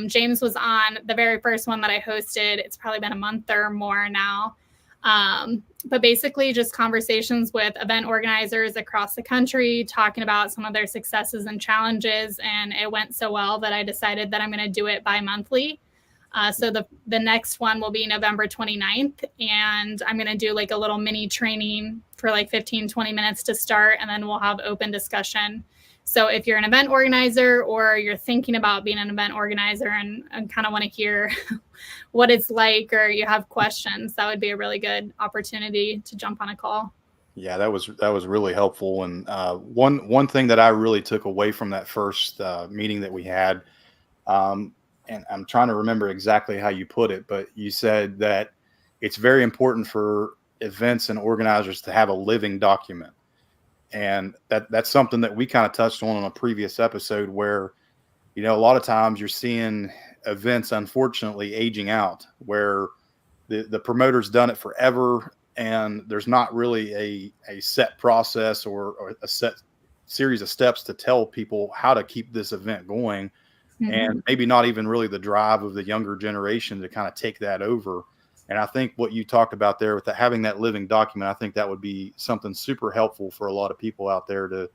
James was on the very first one that I hosted. It's probably been a month or more now. But basically just conversations with event organizers across the country, talking about some of their successes and challenges. And it went so well that I decided that I'm going to do it bi-monthly. So the next one will be November 29th, and I'm going to do like a little mini training for like 15, 20 minutes to start, and then we'll have open discussion. So if you're an event organizer or you're thinking about being an event organizer and kind of want to hear what it's like, or you have questions, that would be a really good opportunity to jump on a call. Yeah, that was really helpful. And one thing that I really took away from that first meeting that we had, and I'm trying to remember exactly how you put it, but you said that it's very important for events and organizers to have a living document. And that's something that we kind of touched on a previous episode where, a lot of times you're seeing events, unfortunately, aging out, where the promoter's done it forever and there's not really a set process or a set series of steps to tell people how to keep this event going. And maybe not even really the drive of the younger generation to kind of take that over. And I think what you talked about there with having that living document, I think that would be something super helpful for a lot of people out there to,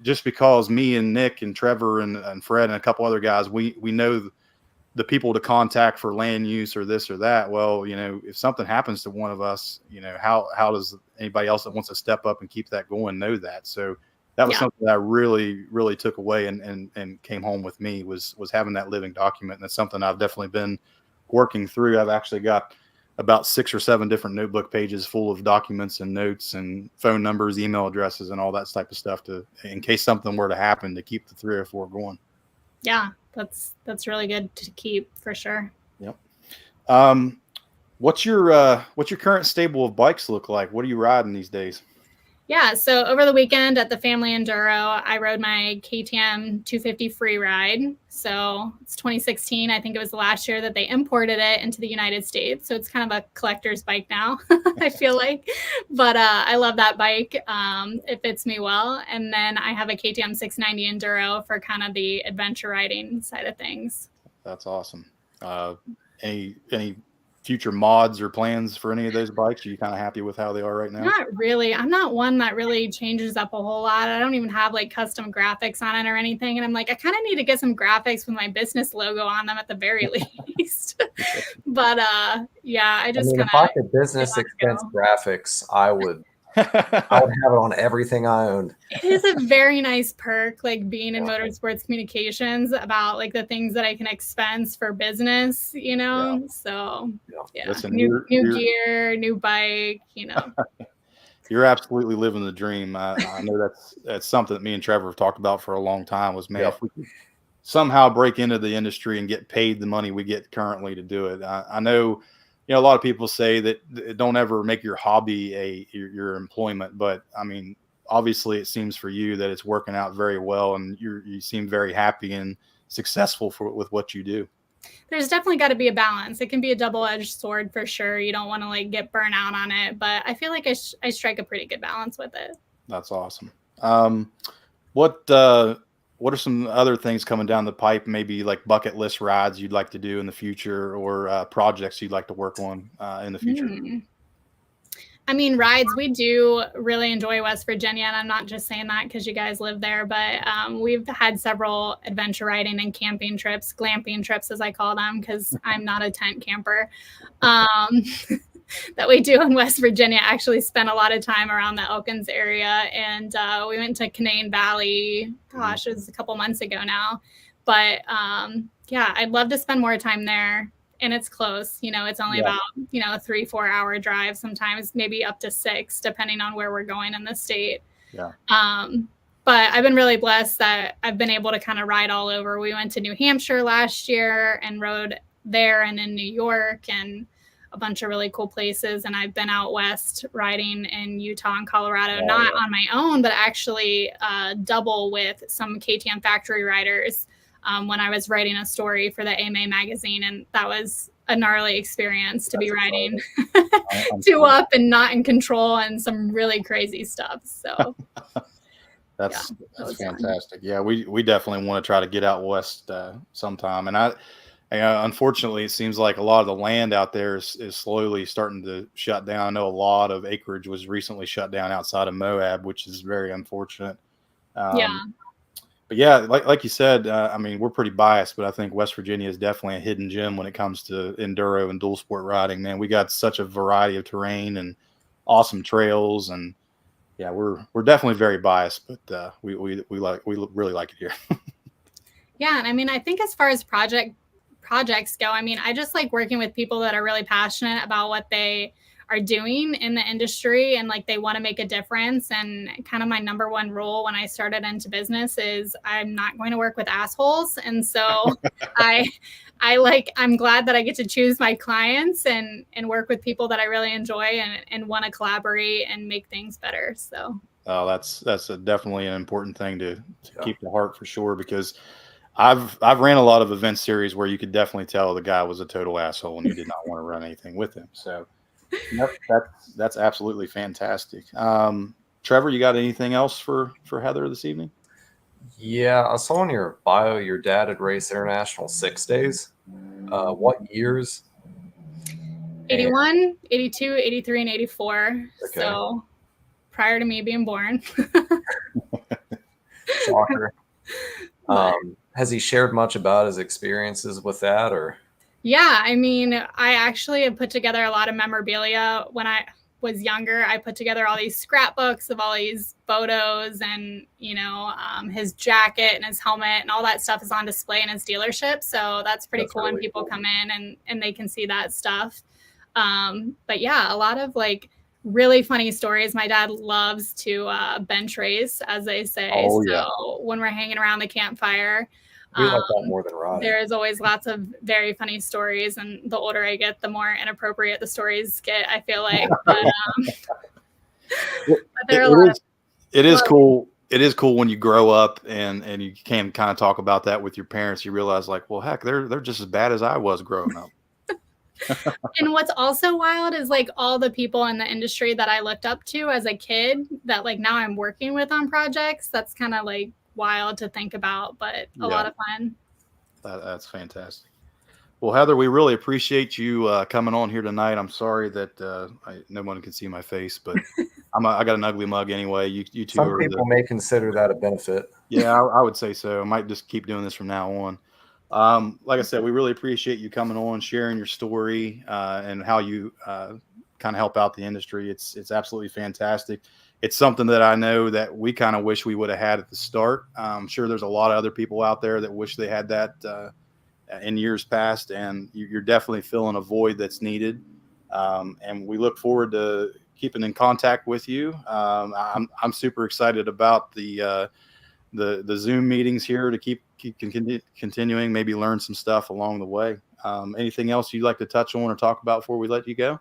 just because me and Nick and Trevor and Fred and a couple other guys, we know the people to contact for land use or this or that. Well, if something happens to one of us, how does anybody else that wants to step up and keep that going know that? So that was something that I really, really took away and came home with me was having that living document. And that's something I've definitely been working through. I've actually got about 6 or 7 different notebook pages full of documents and notes and phone numbers, email addresses, and all that type of stuff in case something were to happen, to keep the 3 or 4 going. Yeah, that's really good to keep for sure. Yep. What's your current stable of bikes look like? What are you riding these days? Yeah, so over the weekend at the Family Enduro, I rode my KTM 250 free ride. So it's 2016. I think it was the last year that they imported it into the United States. So it's kind of a collector's bike now, I feel like. But I love that bike. It fits me well. And then I have a KTM 690 Enduro for kind of the adventure riding side of things. That's awesome. Any future mods or plans for any of those bikes? Are you kind of happy with how they are right now? Not really. I'm not one that really changes up a whole lot. I don't even have like custom graphics on it or anything. And I'm like, I kind of need to get some graphics with my business logo on them at the very least. But yeah, I just if I could business expense graphics, I would have it on everything I owned. It is a very nice perk, like being in motorsports communications, about like the things that I can expense for business, you know. Yeah. So yeah, listen, new gear, new bike, you know. You're absolutely living the dream. I know that's something that me and Trevor have talked about for a long time. Was, man, if we could somehow break into the industry and get paid the money we get currently to do it. I know. A lot of people say that don't ever make your hobby your employment, but I mean, obviously it seems for you that it's working out very well, and you seem very happy and successful with what you do. There's definitely got to be a balance. It can be a double-edged sword for sure. You don't want to like get burnt out on it, but I feel like I strike a pretty good balance with it. That's awesome. What are some other things coming down the pipe, maybe like bucket list rides you'd like to do in the future, or projects you'd like to work on in the future? I mean, rides, we do really enjoy West Virginia, and I'm not just saying that because you guys live there, but we've had several adventure riding and camping trips, glamping trips as I call them, because I'm not a tent camper. That we do in West Virginia. Actually spent a lot of time around the Elkins area, and we went to Canaan Valley. Gosh, it was a couple months ago now, but yeah, I'd love to spend more time there. And it's close, it's only about, a 3-4 hour drive, sometimes maybe up to 6, depending on where we're going in the state. Yeah. But I've been really blessed that I've been able to kind of ride all over. We went to New Hampshire last year and rode there, and in New York, and a bunch of really cool places. And I've been out west riding in Utah and Colorado, not on my own, but actually double with some KTM factory riders when I was writing a story for the AMA magazine. And that was a gnarly experience to be riding two up and not in control and some really crazy stuff. So that's fantastic. Fun. Yeah, we definitely want to try to get out west sometime. And unfortunately, it seems like a lot of the land out there is slowly starting to shut down. I know a lot of acreage was recently shut down outside of Moab, which is very unfortunate. But yeah, like you said, I mean, we're pretty biased, but I think West Virginia is definitely a hidden gem when it comes to enduro and dual sport riding. Man, we got such a variety of terrain and awesome trails, and yeah, we're definitely very biased, but we really like it here. Yeah, and I mean, I think as far as projects go, I mean, I just like working with people that are really passionate about what they are doing in the industry, and like they want to make a difference. And kind of my number one rule when I started into business is I'm not going to work with assholes. And so I'm glad that I get to choose my clients and work with people that I really enjoy and want to collaborate and make things better. So that's definitely an important thing to keep the heart, for sure, because I've ran a lot of event series where you could definitely tell the guy was a total asshole and you did not want to run anything with him. So that's absolutely fantastic. Trevor, you got anything else for Heather this evening? Yeah, I saw in your bio your dad had raced International 6 days. What years? 81, 82, 83, and 84. Okay. So prior to me being born. Soccer. Has he shared much about his experiences with that, or? Yeah, I mean, I actually have put together a lot of memorabilia. When I was younger, I put together all these scrapbooks of all these photos, and, his jacket and his helmet and all that stuff is on display in his dealership. So that's pretty cool when people come in and they can see that stuff. But yeah, a lot of like really funny stories. My dad loves to bench race, as they say. So when we're hanging around the campfire, we like that more than riding. There is always lots of very funny stories, and the older I get, the more inappropriate the stories get, I feel like. But Well, But there are a lot of it is well, cool. It is cool when you grow up and you can kind of talk about that with your parents. You realize like, well, heck, they're just as bad as I was growing up. and what's also wild is like all the people in the industry that I looked up to as a kid that like now I'm working with on projects. That's kind of like wild to think about, but a lot of fun. That's fantastic. Well, Heather, we really appreciate you coming on here tonight. I'm sorry that no one can see my face, but I got an ugly mug anyway. You two Some are people may consider that a benefit. yeah, I would say so. I might just keep doing this from now on. Like I said, we really appreciate you coming on, sharing your story and how you kind of help out the industry. It's absolutely fantastic. It's something that I know that we kind of wish we would have had at the start. I'm sure there's a lot of other people out there that wish they had that in years past, and you're definitely filling a void that's needed. And we look forward to keeping in contact with you. I'm super excited about the Zoom meetings here to keep continuing, maybe learn some stuff along the way. Anything else you'd like to touch on or talk about before we let you go?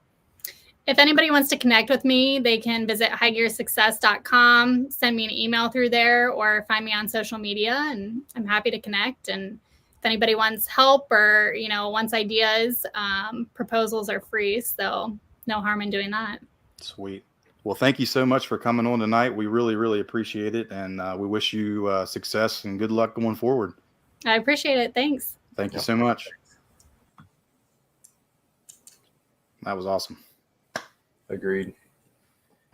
If anybody wants to connect with me, they can visit highgearsuccess.com, send me an email through there, or find me on social media, and I'm happy to connect. And if anybody wants help or, wants ideas, proposals are free. So no harm in doing that. Sweet. Well, thank you so much for coming on tonight. We really, really appreciate it. And we wish you success and good luck going forward. I appreciate it. Thanks. Thank you so much. That was awesome. Agreed.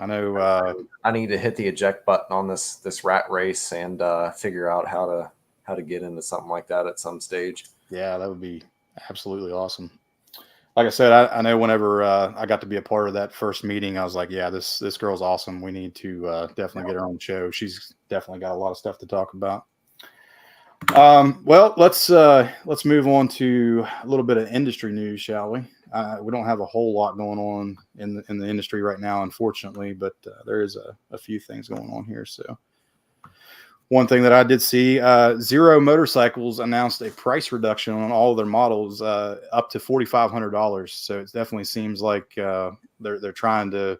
I know I need to hit the eject button on this rat race and figure out how to get into something like that at some stage. Yeah, that would be absolutely awesome. Like I said, I know whenever I got to be a part of that first meeting, I was like, yeah, this girl's awesome. We need to definitely get her on the show. She's definitely got a lot of stuff to talk about. Well, let's move on to a little bit of industry news, shall we? We don't have a whole lot going on in the industry right now, unfortunately, but there is a few things going on here. So one thing that I did see, Zero Motorcycles announced a price reduction on all of their models up to $4,500. So it definitely seems like they're trying to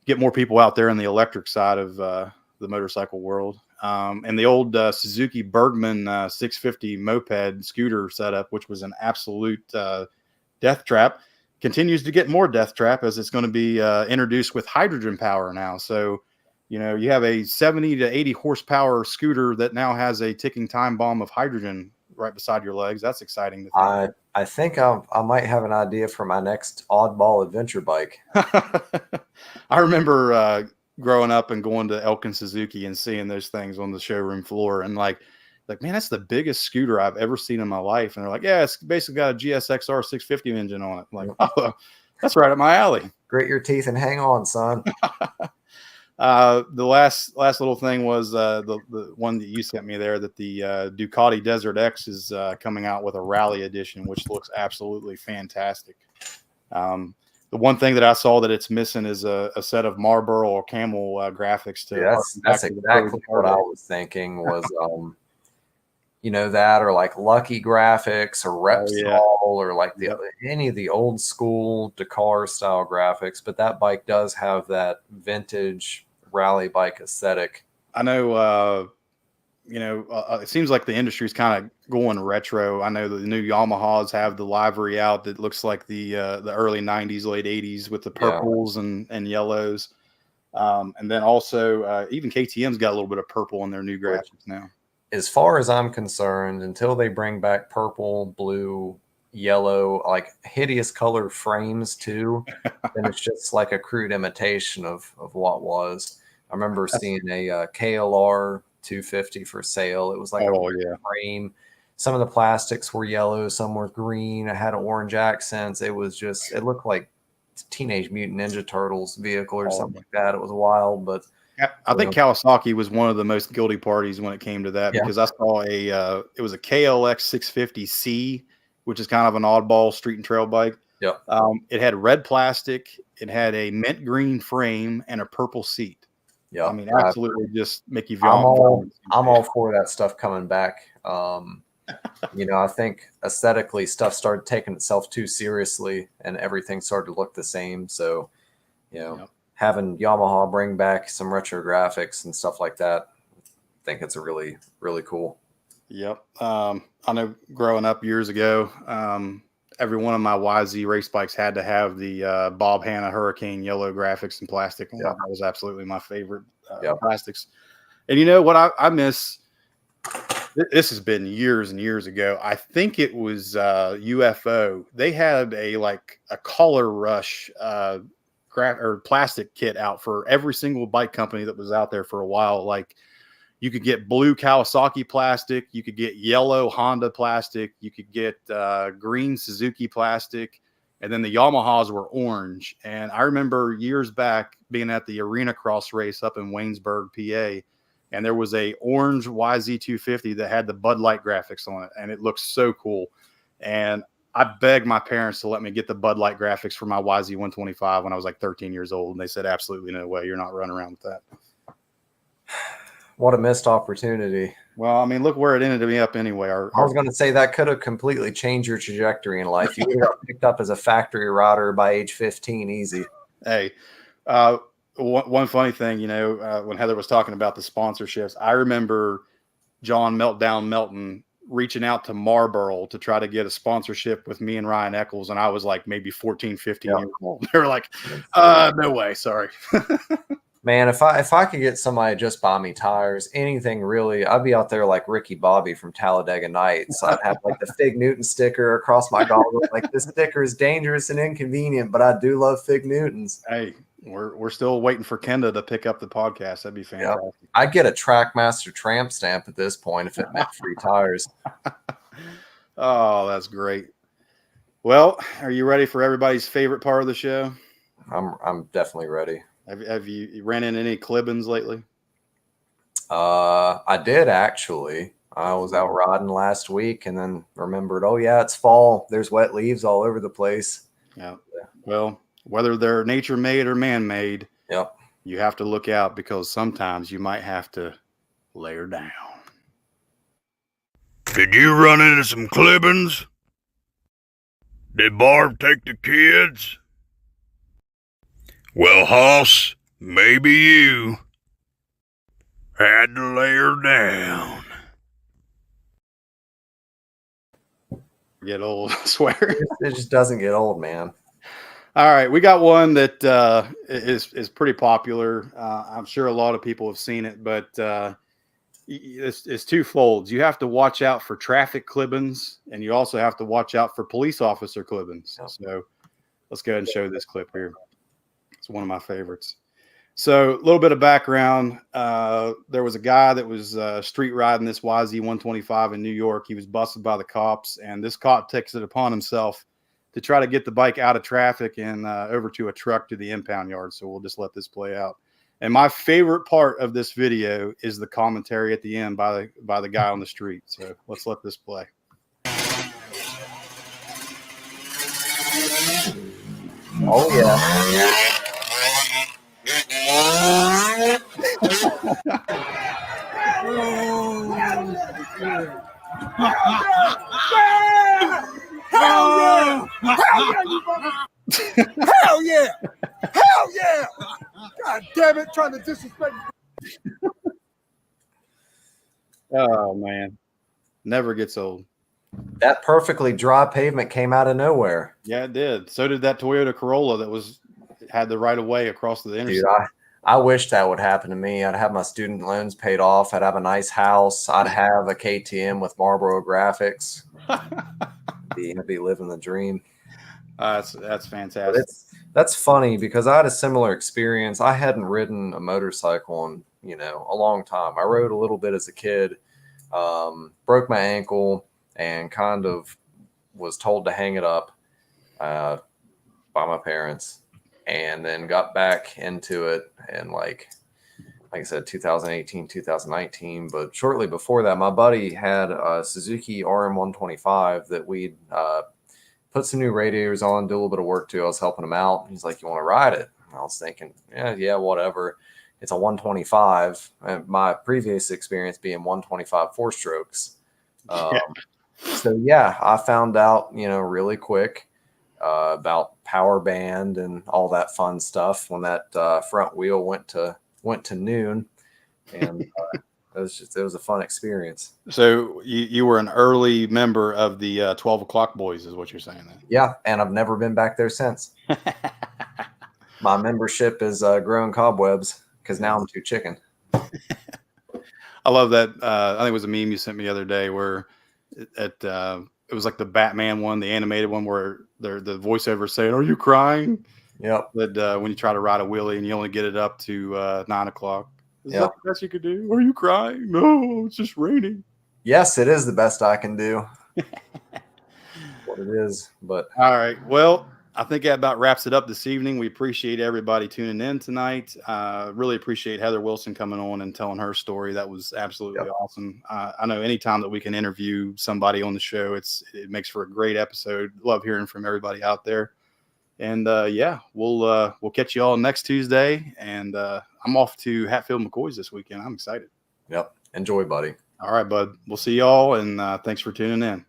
get more people out there in the electric side of the motorcycle world. And the old Suzuki Bergman 650 moped scooter setup, which was an absolute death trap, continues to get more death trap as it's going to be introduced with hydrogen power now. So, you have a 70 to 80 horsepower scooter that now has a ticking time bomb of hydrogen right beside your legs. That's exciting to think. I think I might have an idea for my next oddball adventure bike. I remember growing up and going to Elkin Suzuki and seeing those things on the showroom floor and like, man, that's the biggest scooter I've ever seen in my life. And they're like, yeah, it's basically got a GSXR 650 engine on it. I'm like, oh, that's right up my alley. Grit your teeth and hang on, son. The last little thing was the one that you sent me there, that the Ducati Desert X is coming out with a rally edition, which looks absolutely fantastic. The one thing that I saw that it's missing is a set of Marlboro or Camel graphics. That's exactly what I was thinking was, that or like Lucky Graphics or Repsol or like any of the old school Dakar style graphics. But that bike does have that vintage rally bike aesthetic. I know, it seems like the industry's kind of going retro. I know the new Yamahas have the livery out that looks like the early 90s, late 80s with the purples and yellows. And then also even KTM's got a little bit of purple in their new graphics now. As far as I'm concerned, until they bring back purple, blue, yellow, like hideous color frames too, then it's just like a crude imitation of what was. I remember seeing a KLR 250 for sale. It was like a frame. Some of the plastics were yellow, some were green. It had orange accents. It looked like Teenage Mutant Ninja Turtles vehicle or something like that. It was wild, but I think Kawasaki was one of the most guilty parties when it came to that, because I saw it was a KLX 650C, which is kind of an oddball street and trail bike. Yeah. It had red plastic, it had a mint green frame, and a purple seat. Yeah, I mean, absolutely, just make you feel. I'm all for that stuff coming back. I think aesthetically stuff started taking itself too seriously, and everything started to look the same. So, having Yamaha bring back some retro graphics and stuff like that, I think it's a really, really cool. Yep. I know growing up years ago, every one of my YZ race bikes had to have the Bob Hanna Hurricane yellow graphics and plastic. And that was absolutely my favorite plastics. And you know what I miss? This has been years and years ago. I think it was UFO. They had a color rush or plastic kit out for every single bike company that was out there for a while. Like, you could get blue Kawasaki plastic, you could get yellow Honda plastic, you could get green Suzuki plastic, and then the Yamahas were orange. And I remember years back being at the Arena Cross race up in Waynesburg, PA, and there was a orange YZ250 that had the Bud Light graphics on it, and it looked so cool. And I begged my parents to let me get the Bud Light graphics for my YZ125 when I was like 13 years old, and they said, absolutely no way, you're not running around with that. What a missed opportunity. Well, I mean, look where it ended up anyway. I was going to say that could have completely changed your trajectory in life. You would have got picked up as a factory rider by age 15, easy. Hey, one funny thing, when Heather was talking about the sponsorships, I remember John Meltdown Melton reaching out to Marlboro to try to get a sponsorship with me and Ryan Eccles, and I was like maybe 14, 15 years old. They were like, no way, sorry. Man, if I could get somebody to just buy me tires, anything really, I'd be out there like Ricky Bobby from Talladega Nights. I'd have like the Fig Newton sticker across my goggles. Like, this sticker is dangerous and inconvenient, but I do love Fig Newtons. Hey, we're still waiting for Kenda to pick up the podcast. That'd be fantastic. Yep. I'd get a Trackmaster tramp stamp at this point if it meant free tires. Oh, that's great. Well, are you ready for everybody's favorite part of the show? I'm definitely ready. Have you ran in any clibbins lately? I did, actually. I was out riding last week and then remembered, oh yeah, it's fall. There's wet leaves all over the place. Yeah. Well, whether they're nature made or man made, yep, you have to look out, because sometimes you might have to layer down. Did you run into some clibbins? Did Barb take the kids? Well, Hoss, maybe you had to lay her down. Get old, I swear. It just doesn't get old, man. All right, we got one that is pretty popular. I'm sure a lot of people have seen it, but it's twofold. You have to watch out for traffic clippings, and you also have to watch out for police officer clippings. So let's go ahead and show this clip here. It's one of my favorites. So a little bit of background. There was a guy that was street riding this YZ125 in New York. He was busted by the cops, and this cop takes it upon himself to try to get the bike out of traffic and over to a truck to the impound yard. So we'll just let this play out. And my favorite part of this video is the commentary at the end by the guy on the street. So let's let this play. Oh yeah. Hell yeah! Hell yeah! Hell yeah! God damn it, trying to disrespect. Oh man, never gets old. That perfectly dry pavement came out of nowhere. Yeah, it did. So did that Toyota Corolla that had the right of way across the interstate. Dude, I wish that would happen to me. I'd have my student loans paid off. I'd have a nice house. I'd have a KTM with Marlboro graphics. I'd be living the dream. That's fantastic. That's funny because I had a similar experience. I hadn't ridden a motorcycle in a long time. I rode a little bit as a kid, broke my ankle, and kind of was told to hang it up by my parents, and then got back into it. And like I said, 2018, 2019. But shortly before that, my buddy had a Suzuki RM125 that we'd put some new radiators on, do a little bit of work to. I was helping him out. He's like, "You want to ride it?" And I was thinking, yeah, whatever. It's a 125. And my previous experience being 125 four strokes. So yeah, I found out, really quick. about power band and all that fun stuff when that front wheel went to noon, and it was a fun experience. So you were an early member of the 12 o'clock boys, is what you're saying then? Yeah, and I've never been back there since. My membership is growing cobwebs because now I'm too chicken. I love that. I think it was a meme you sent me the other day where it was like the Batman one, the animated one, where the voiceover saying, "Are you crying?" Yep. That when you try to ride a wheelie and you only get it up to 9 o'clock. Is Yep. that the best you could do? Are you crying? No, it's just raining. Yes, it is the best I can do. What it is, but All right. Well, I think that about wraps it up this evening. We appreciate everybody tuning in tonight. Really appreciate Heather Wilson coming on and telling her story. That was absolutely awesome. I know anytime that we can interview somebody on the show, it makes for a great episode. Love hearing from everybody out there. And yeah, we'll catch you all next Tuesday. And I'm off to Hatfield McCoy's this weekend. I'm excited. yep. Enjoy, buddy. All right, bud. We'll see y'all. And thanks for tuning in.